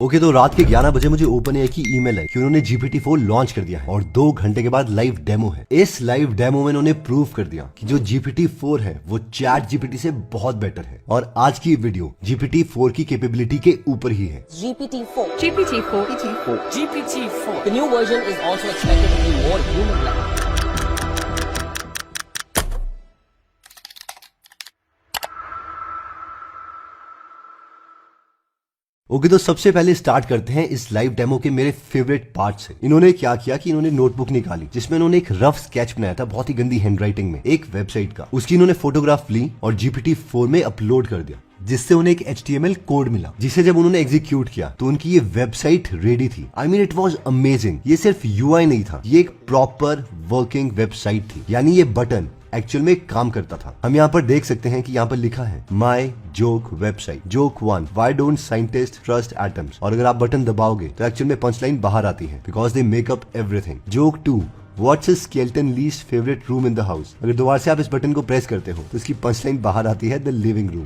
Okay तो रात के 11 बजे मुझे OpenAI की ईमेल है कि उन्होंने GPT-4 लॉन्च कर दिया है और 2 घंटे के बाद लाइव डेमो है। इस लाइव डेमो में उन्होंने प्रूव कर दिया कि जो GPT-4 है वो ChatGPT से बहुत बेटर है और आज की वीडियो GPT-4 की कैपेबिलिटी के ऊपर ही है। GPT-4. The new version is also expected to be more human-like. Okay तो सबसे पहले स्टार्ट करते हैं इस लाइव डेमो के मेरे फेवरेट पार्ट से। इन्होंने क्या किया कि इन्होंने नोटबुक निकाली जिसमें इन्होंने एक रफ स्केच बनाया था बहुत ही गंदी हैंडराइटिंग में एक वेबसाइट का। उसकी इन्होंने फोटोग्राफ ली और GPT-4 में अपलोड कर दिया जिससे उन्हें एक HTML कोड मिला जिसे जब उन्होंने एग्जीक्यूट किया तो उनकी ये वेबसाइट रेडी थी। I mean it was amazing. ये सिर्फ UI नहीं था, ये एक प्रॉपर वर्किंग वेबसाइट थी, यानी ये बटन एक्चुअल में काम करता था। हम यहाँ पर देख सकते हैं कि यहाँ पर लिखा है my joke website joke 1 why don't scientist trust atoms, और अगर आप बटन दबाओगे तो एक्चुअल में पंच लाइन बाहर आती है because they make up everything. Joke 2 what's a skeleton least favourite room in the house, अगर दोबारा से आप इस बटन को प्रेस करते हो तो इसकी पंच लाइन बाहर आती है the living room.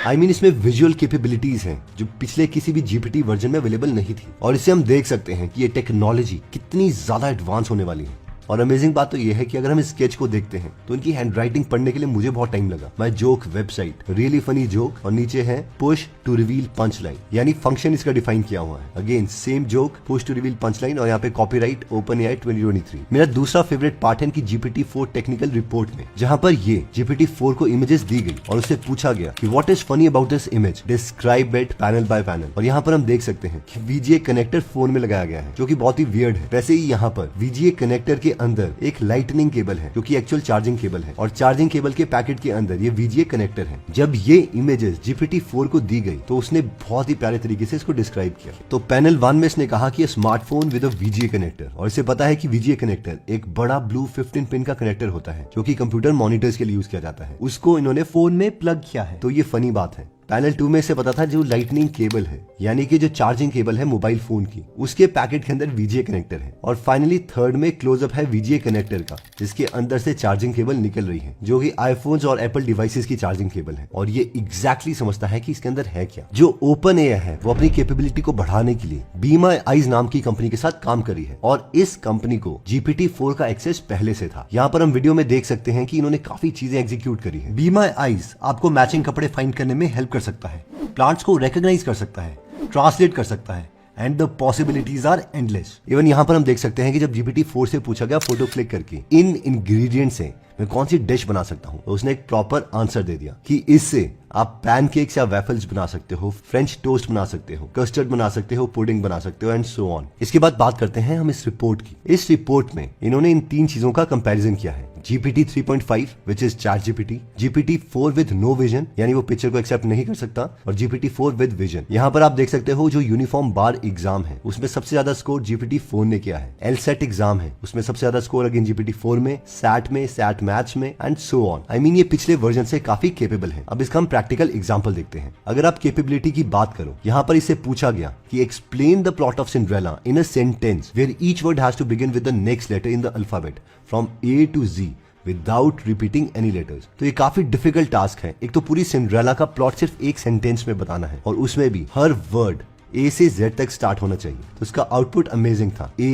I mean इसमें विजुअल कैपेबिलिटीज हैं जो पिछले किसी भी GPT वर्जन में अवेलेबल नहीं थी और इससे हम देख सकते हैं कि ये टेक्नोलॉजी कितनी ज्यादा एडवांस होने वाली है। और अमेजिंग बात तो ये है कि अगर हम इस स्केच को देखते हैं तो इनकी हैंडराइटिंग पढ़ने के लिए मुझे बहुत टाइम लगा। My joke website really funny joke और नीचे है push to reveal punch line, यानी फंक्शन इसका डिफाइन किया हुआ है। Again same joke push to reveal punch line और यहाँ पे कॉपीराइट OpenAI 2023। मेरा दूसरा फेवरेट पार्ट है इनकी GPT-4 टेक्निकल रिपोर्ट में जहाँ पर ये GPT-4 को इमेजेस दी गई और उससे पूछा गया कि what is funny about this image, describe it panel bye panel. और यहाँ पर हम देख सकते हैं कि VGA कनेक्टर फोन में लगाया गया है जो कि बहुत ही वियर्ड है। वैसे ही यहाँ पर VGA कनेक्टर के अंदर एक लाइटनिंग केबल है जो कि एक्चुअल चार्जिंग केबल है और चार्जिंग केबल के पैकेट के अंदर ये VGA कनेक्टर है। जब ये इमेजेस GPT-4 को दी गई तो उसने बहुत ही प्यारे तरीके से इसको डिस्क्राइब किया। तो पैनल 1 में इसने कहा कि smartphone with a VGA connector, और इसे पता है कि VGA कनेक्टर एक बड़ा ब्लू 15 पिन का कनेक्टर होता है जो कि कंप्यूटर मॉनिटर्स के लिए यूज किया जाता है। उसको इन्होंने फोन में प्लग किया है। तो ये फनी बात है। पैनल 2 में से पता था जो लाइटनिंग केबल है यानी कि जो चार्जिंग केबल है मोबाइल फोन की, उसके पैकेट के अंदर VGA कनेक्टर है। और फाइनली थर्ड में क्लोजअप है VGA कनेक्टर का जिसके अंदर से चार्जिंग केबल निकल रही है जो कि आईफोन्स और एप्पल डिवाइसेस की चार्जिंग केबल है। और ये एग्जैक्टली समझता है कि इसके अंदर है क्या। जो OpenAI है वो अपनी कैपेबिलिटी को बढ़ाने के लिए Be My Eyes नाम की कंपनी के साथ काम करी है और इस कंपनी को GPT-4 का एक्सेस पहले से था। यहाँ पर हम वीडियो में देख सकते हैं कि इन्होंने काफी चीजें एग्जीक्यूट करी है। Be My Eyes आपको मैचिंग कपड़े फाइंड करने में हेल्प कर सकता है, प्लांट्स को रिकॉग्नाइज कर सकता है, ट्रांसलेट कर सकता है and the possibilities are endless. Even यहाँ पर हम देख सकते हैं कि जब GPT-4 से पूछा गया फोटो क्लिक करके इन इंग्रेडिएंट से मैं कौन सी डिश बना सकता हूँ तो उसने एक प्रॉपर आंसर दे दिया कि इससे आप पैनकेक्स या वेफल्स बना सकते हो, फ्रेंच टोस्ट बना सकते हो, कस्टर्ड बना सकते हो, पुडिंग बना सकते हो एंड सो ऑन। इसके बाद बात करते हैं हम इस रिपोर्ट की। इस रिपोर्ट में इन्होंने इन 3 चीजों का कंपैरिजन किया है। GPT 3.5 which is ChatGPT, GPT-4 with no vision यानी वो पिक्चर को एक्सेप्ट नहीं कर सकता, और GPT-4 विद विजन। यहाँ पर आप देख सकते हो जो यूनिफॉर्म बार एग्जाम है उसमें सबसे ज्यादा स्कोर GPT-4 ने किया है। LSAT एग्जाम है उसमें सबसे ज्यादा स्कोर अगेन GPT-4 में, SAT में, SAT मैथ्स में and so on. I mean ये पिछले वर्जन से काफी केपेबल है। अब इसका हम प्रैक्टिकल एग्जाम्पल देखते हैं। अगर आप कैपेबिलिटी की बात करो, यहाँ पर इससे पूछा गया कि explain the plot of Cinderella in a sentence where each word has to begin with the next letter in the alphabet from A to Z without repeating any letters. तो ये काफी डिफिकल्ट टास्क है। एक तो पूरी Cinderella का plot सिर्फ एक सेंटेंस में बताना है और उसमें भी हर वर्ड A से Z तक स्टार्ट होना चाहिए। तो इसका आउटपुट अमेजिंग था। A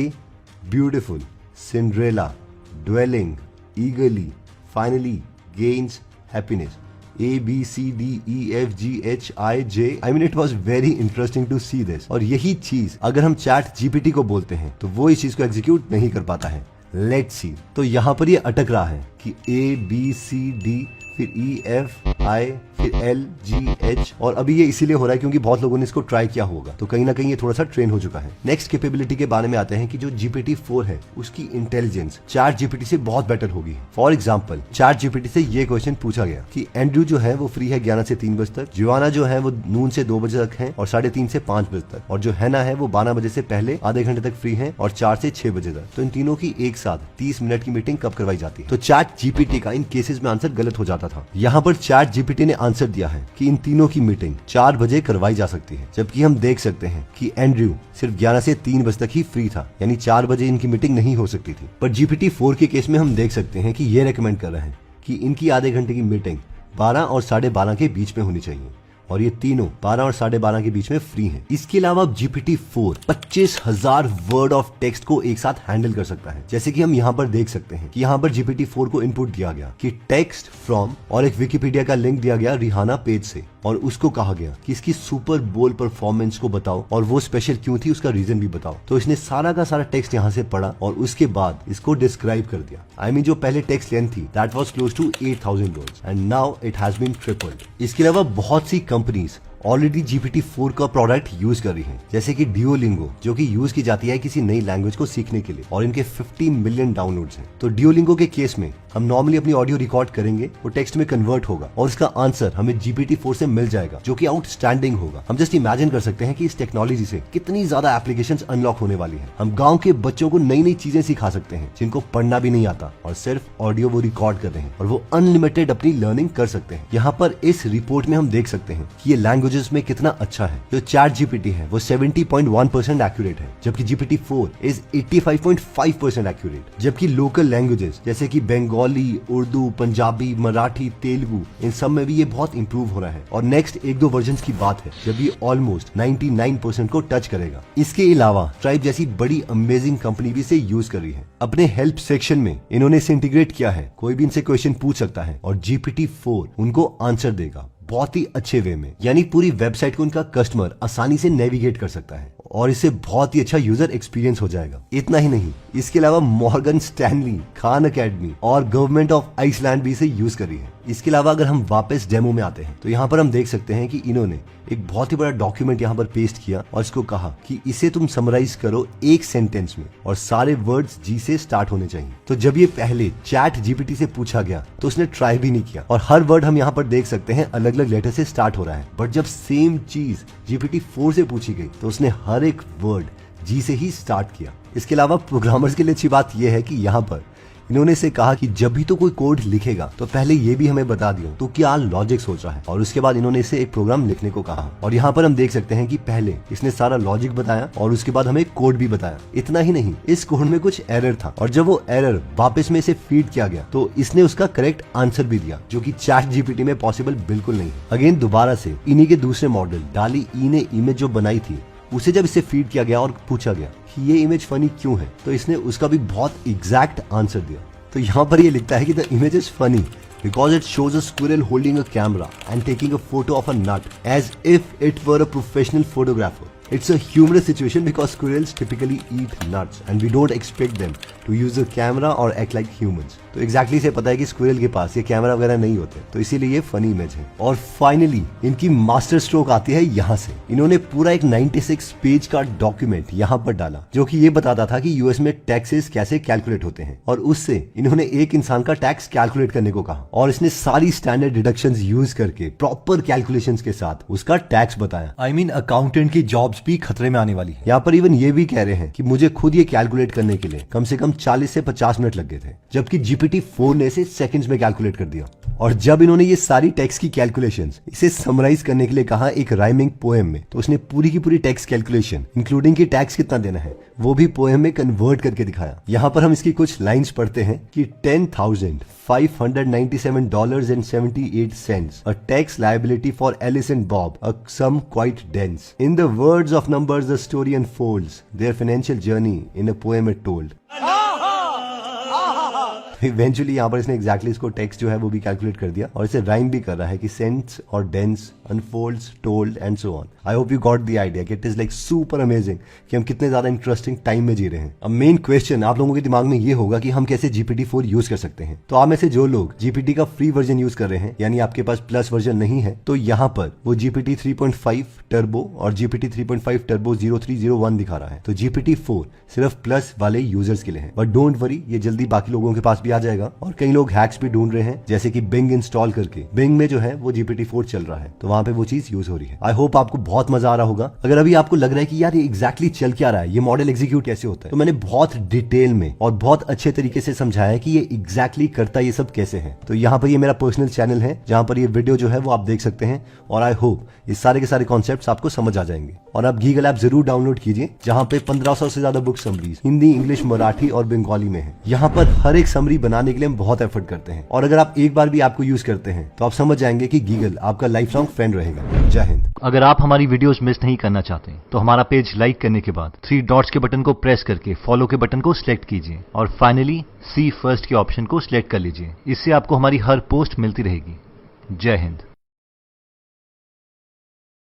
beautiful, Cinderella, dwelling, ईगरली, finally gains happiness, A B C D E F G H I J। I mean it was very interesting to see this। और यही चीज अगर हम ChatGPT को बोलते हैं तो वो इस चीज को एग्जीक्यूट नहीं कर पाता है। Let's see. तो यहाँ पर ये अटक रहा है कि A B C D फिर E F I फिर L G H, और अभी ये इसीलिए हो रहा है क्योंकि बहुत लोगों ने इसको ट्राई किया होगा तो कहीं ना कहीं ये थोड़ा सा ट्रेन हो चुका है। नेक्स्ट कैपेबिलिटी के बारे में आते हैं कि जो GPT-4 है उसकी इंटेलिजेंस ChatGPT से बहुत बेटर होगी। फॉर एग्जाम्पल ChatGPT से ये क्वेश्चन पूछा गया कि एंड्रू जो है वो फ्री है 11 से 3 बजे तक, जोआना जो है वो नून से 2 बजे तक है और 3:30 से 5 बजे तक, और जो हैना है वो 12 बजे से पहले आधे घंटे तक फ्री है और 4 से 6 बजे तक। तो इन तीनों की एक साथ 30 मिनट की मीटिंग कब करवाई जाती है? तो ChatGPT का इन केसेस में आंसर गलत हो जाता था। यहाँ पर ChatGPT ने आंसर दिया है कि इन तीनों की मीटिंग 4 बजे करवाई जा सकती है, जबकि हम देख सकते हैं कि एंड्रयू सिर्फ 11 से 3 बजे तक ही फ्री था, यानी 4 बजे इनकी मीटिंग नहीं हो सकती थी। पर GPT-4 के केस में हम देख सकते हैं कि ये रेकमेंड कर रहे हैं कि इनकी आधे घंटे की मीटिंग 12 और 12:30 के बीच में होनी चाहिए। और ये तीनों 12 और 12.5 के बीच में फ्री हैं। इसके अलावा GPT-4 25,000 वर्ड ऑफ टेक्स्ट को एक साथ हैंडल कर सकता है। जैसे कि हम यहाँ पर देख सकते हैं कि यहाँ पर GPT-4 को इनपुट दिया गया कि टेक्स्ट फ्रॉम और एक विकिपीडिया का लिंक दिया गया रिहाना पेज से, और उसको कहा गया कि इसकी सुपर बोल परफॉर्मेंस को बताओ और वो स्पेशल क्यों थी उसका रीजन भी बताओ। तो इसने सारा का सारा टेक्स्ट यहाँ से पढ़ा और उसके बाद इसको डिस्क्राइब कर दिया। I mean, जो पहले टेक्स्ट लेंथ थी that was close to 8,000 words and now it has been tripled. इसके अलावा बहुत सी कंपनीज ऑलरेडी GPT-4 का प्रोडक्ट यूज कर रही हैं, जैसे कि Duolingo, जो कि यूज की जाती है किसी नई लैंग्वेज को सीखने के लिए, और इनके 50 मिलियन डाउनलोड्स हैं। तो Duolingo के केस में हम नॉर्मली अपनी ऑडियो रिकॉर्ड करेंगे, वो टेक्स्ट में कन्वर्ट होगा और इसका आंसर हमें GPT-4 से मिल जाएगा, जो कि आउटस्टैंडिंग होगा। हम जस्ट इमेजिन कर सकते हैं कि इस टेक्नोलॉजी से कितनी ज्यादा एप्लीकेशंस अनलॉक होने वाली है। हम गांव के बच्चों को नई नई चीजें सिखा सकते हैं जिनको पढ़ना भी नहीं आता, और सिर्फ ऑडियो वो रिकॉर्ड कर रहे हैं और वो अनलिमिटेड अपनी लर्निंग कर सकते हैं। यहाँ पर इस रिपोर्ट में हम देख सकते हैं कि ये लैंग्वेजेस में कितना अच्छा है। जो ChatGPT है वो 70.1% एक्यूरेट है, जबकि GPT-4 इज 85.5% एक्यूरेट। जबकि लोकल लैंग्वेजेस जैसे कि बंगाली, उर्दू, पंजाबी, मराठी, तेलुगु, इन सब में भी ये बहुत इंप्रूव हो रहा है और नेक्स्ट 1-2 वर्जन की बात है जब ये ऑलमोस्ट 99% को टच करेगा। इसके अलावा ट्राइब जैसी बड़ी अमेजिंग कंपनी भी इसे यूज कर रही है। अपने हेल्प सेक्शन में इन्होंने इसे इंटीग्रेट किया है, कोई भी इनसे क्वेश्चन पूछ सकता है और GPT-4 उनको आंसर देगा बहुत ही अच्छे वे में, यानी पूरी वेबसाइट को उनका कस्टमर आसानी से नेविगेट कर सकता है और इससे बहुत ही अच्छा यूजर एक्सपीरियंस हो जाएगा। इतना ही नहीं, इसके अलावा मॉर्गन स्टैनली, खान अकेडमी और गवर्नमेंट ऑफ आइसलैंड भी इसे यूज कर रही है। इसके अलावा अगर हम वापस डेमो में आते हैं तो यहाँ पर हम देख सकते हैं कि इन्होंने एक बहुत ही बड़ा डॉक्यूमेंट यहाँ पर पेस्ट किया और इसको कहा कि इसे तुम समराइज करो एक सेंटेंस में और सारे वर्ड्स जी से स्टार्ट होने चाहिए। तो जब ये पहले ChatGPT से पूछा गया तो उसने ट्राई भी नहीं किया और हर वर्ड हम यहाँ पर देख सकते हैं अलग अलग लेटर से स्टार्ट हो रहा है। बट जब सेम चीज GPT-4 से पूछी गई तो उसने हर एक वर्ड जी से ही स्टार्ट किया। इसके अलावा प्रोग्रामर्स के लिए अच्छी बात यह है कि यहाँ पर इन्होंने इसे कहा कि जब भी तो कोई कोड लिखेगा तो पहले ये भी हमें बता दियो तो क्या लॉजिक सोच रहा है, और उसके बाद इन्होंने इसे एक प्रोग्राम लिखने को कहा। और यहाँ पर हम देख सकते हैं कि पहले इसने सारा लॉजिक बताया और उसके बाद हमें कोड भी बताया। इतना ही नहीं, इस कोड में कुछ एरर था और जब वो एरर वापस में इसे फीड किया गया तो इसने उसका करेक्ट आंसर भी दिया, जो कि ChatGPT में पॉसिबल बिल्कुल नहीं। अगेन दोबारा से इन्हीं के दूसरे मॉडल DALL-E ने इमेज जो बनाई थी उसे जब इससे फीड किया गया और पूछा गया कि ये इमेज फनी क्यों है, तो इसने उसका भी बहुत एग्जैक्ट आंसर दिया। तो यहाँ पर ये लिखता है कि the image is funny because it shows a squirrel holding a camera and taking a photo of a nut as if it were a professional photographer. It's a humorous situation because squirrels typically eat nuts and we don't expect them to use a camera or act like humans. तो exactly से पता है कि squirrel के पास ये camera वगैरह नहीं होते, तो इसीलिए ये फनी इमेज है। और फाइनली इनकी मास्टर स्ट्रोक आती है यहाँ से। इन्होंने पूरा एक 96 पेज का डॉक्यूमेंट यहाँ पर डाला जो कि ये बताता था कि यूएस में टैक्सेस कैसे कैलकुलेट होते हैं, और उससे इन्होंने एक इंसान का टैक्स कैलकुलेट करने को कहा और इसने सारी स्टैंडर्ड डिडक्शंस यूज करके प्रॉपर कैलकुलेशंस के साथ उसका टैक्स बताया। आई मीन अकाउंटेंट की जॉब्स भी खतरे में आने वाली है। यहाँ पर इवन ये भी कह रहे हैं कि मुझे खुद ये कैलकुलेट करने के लिए कम से कम 40 से 50 मिनट लग गए थे, जबकि GPT-4 ने इसे सेकंड्स में कैलकुलेट कर दिया। और जब इन्होंने ये सारी टेक्स्ट की कैलकुलेशंस इसे समराइज करने के लिए कहा एक राइमिंग पोएम में, तो उसने पूरी की पूरी टेक्स्ट कैलकुलेशन इंक्लूडिंग की टैक्स कितना देना है वो भी पोएम में कन्वर्ट करके दिखाया। यहाँ पर हम इसकी कुछ लाइंस पढ़ते हैं कि $10,597.78 a tax liability for Alice and Bob, a sum quite dense. In the words of numbers, the story unfolds their financial journey in a poem it told. Eventually यहाँ पर इसने एग्जैक्टली इसको टेक्स्ट जो है वो भी कैलकुलेट कर दिया और इसे राइम भी कर रहा है कि सेंस और dense, unfolds, told and so on. I hope you got the idea कि it is like super amazing कि हम कितने ज्यादा इंटरेस्टिंग टाइम में जी रहे हैं। अब मेन क्वेश्चन आप लोगों के दिमाग में ये होगा कि हम कैसे GPT-4 यूज कर सकते हैं। तो आप में से जो लोग GPT का फ्री वर्जन यूज कर रहे हैं, यानी आपके पास प्लस वर्जन नहीं है, तो यहाँ पर वो GPT 3.5 टर्बो और GPT 3.5 टर्बो 0301 दिखा रहा है। तो GPT-4 सिर्फ प्लस वाले यूजर्स के लिए है, बट डोंट वरी, ये जल्दी बाकी लोगों के पास भी आ जाएगा। और कई लोग हैक्स भी ढूंढ रहे हैं, जैसे कि Bing इंस्टॉल करके Bing में जो है वो GPT-4 चल रहा है, तो वहां पे वो चीज यूज हो रही है। आई होप आपको बहुत मजा आ रहा होगा। अगर अभी आपको लग रहा है कि यार ये एग्जैक्टली चल क्या रहा है, ये मॉडल एग्जीक्यूट कैसे होता है, तो मैंने बहुत डिटेल में और बहुत अच्छे तरीके से समझाया है कि ये एग्जैक्टली करता ये सब कैसे है। तो यहाँ पर ये मेरा पर्सनल चैनल है जहां पर ये वीडियो जो है वो आप देख सकते हैं, और आई होप ये सारे के सारे कॉन्सेप्ट्स आपको समझ आ जाएंगे। और आप गीगल ऐप जरूर डाउनलोड कीजिए, जहां पे 1500 से ज्यादा book summaries Hindi, English, Marathi और बंगाली में है। यहाँ पर हर एक समरी मेमोरी बनाने के लिए हम बहुत एफर्ट करते हैं, और अगर आप एक बार भी ऐप को यूज करते हैं तो आप समझ जाएंगे कि गीगल आपका लाइफ लॉन्ग फ्रेंड रहेगा। जय हिंद। अगर आप हमारी वीडियोस मिस नहीं करना चाहते तो हमारा पेज लाइक करने के बाद 3 डॉट्स के बटन को प्रेस करके फॉलो के बटन को सिलेक्ट कीजिए और फाइनली सी फर्स्ट के ऑप्शन को सिलेक्ट कर लीजिए। इससे आपको हमारी हर पोस्ट मिलती रहेगी। जय हिंद।